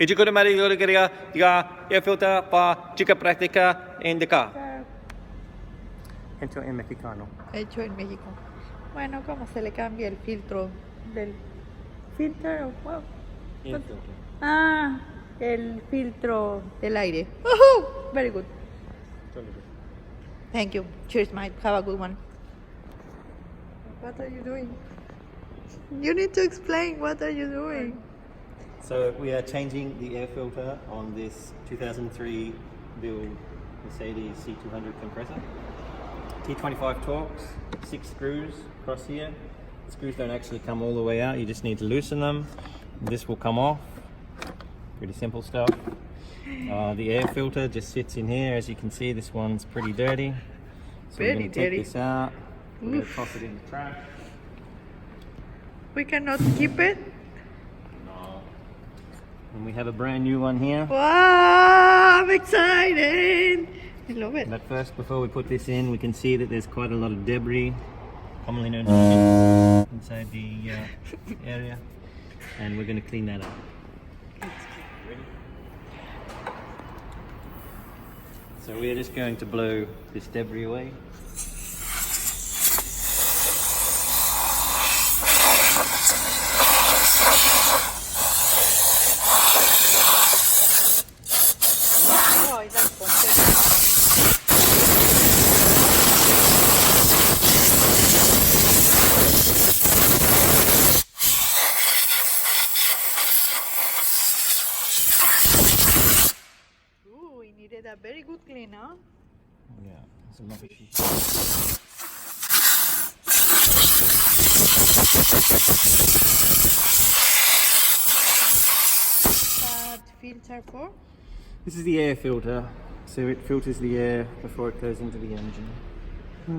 Y yo creo que diga air filter para chica práctica en the car. Hecho en mexicano. Hecho en México. Bueno, ¿cómo se le cambia el filtro del filtro? Wow. Air filter. Ah, el filtro del aire. Woohoo! Very good. Thank you. Cheers, mate. Have a good one. What are you doing? You need to explain. What are you doing? So we are changing the air filter on this 2003 build Mercedes C200 compressor. T25 Torx, 6 screws across here. The screws don't actually come all the way out, you just need to loosen them. This will come off. Pretty simple stuff. The air filter just sits in here. As you can see, this one's pretty dirty. So we're going to take this out. We're going to toss it in the trash. We cannot keep it. No. And we have a brand new one here. Wow, I'm excited. I love it. But first, before we put this in, we can see that there's quite a lot of debris, commonly known as shit, inside the area. And we're going to clean that up. Ready? So we're just going to blow this debris away. We needed a very good clean, huh? Yeah, it's a lot of shit. That filter for? This is the air filter, so it filters the air before it goes into the engine.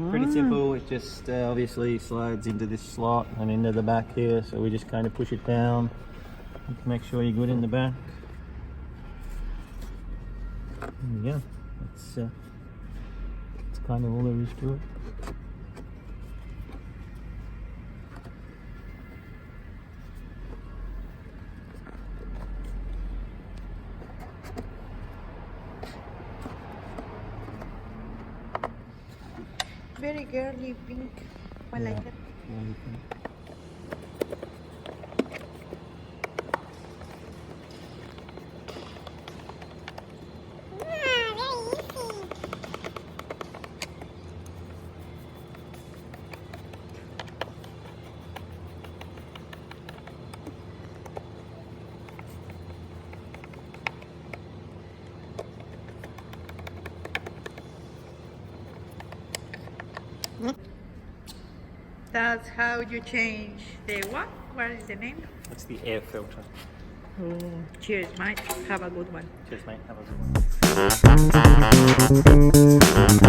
Pretty simple, it just obviously slides into this slot and into the back here, so we just kind of push it down to make sure you're good in the back. Yeah, that's kind of all there is to it. Very girly pink. I like it. That's how you change the what? What is the name? That's the air filter. Oh, cheers, mate. Have a good one. Cheers, mate. Have a good one.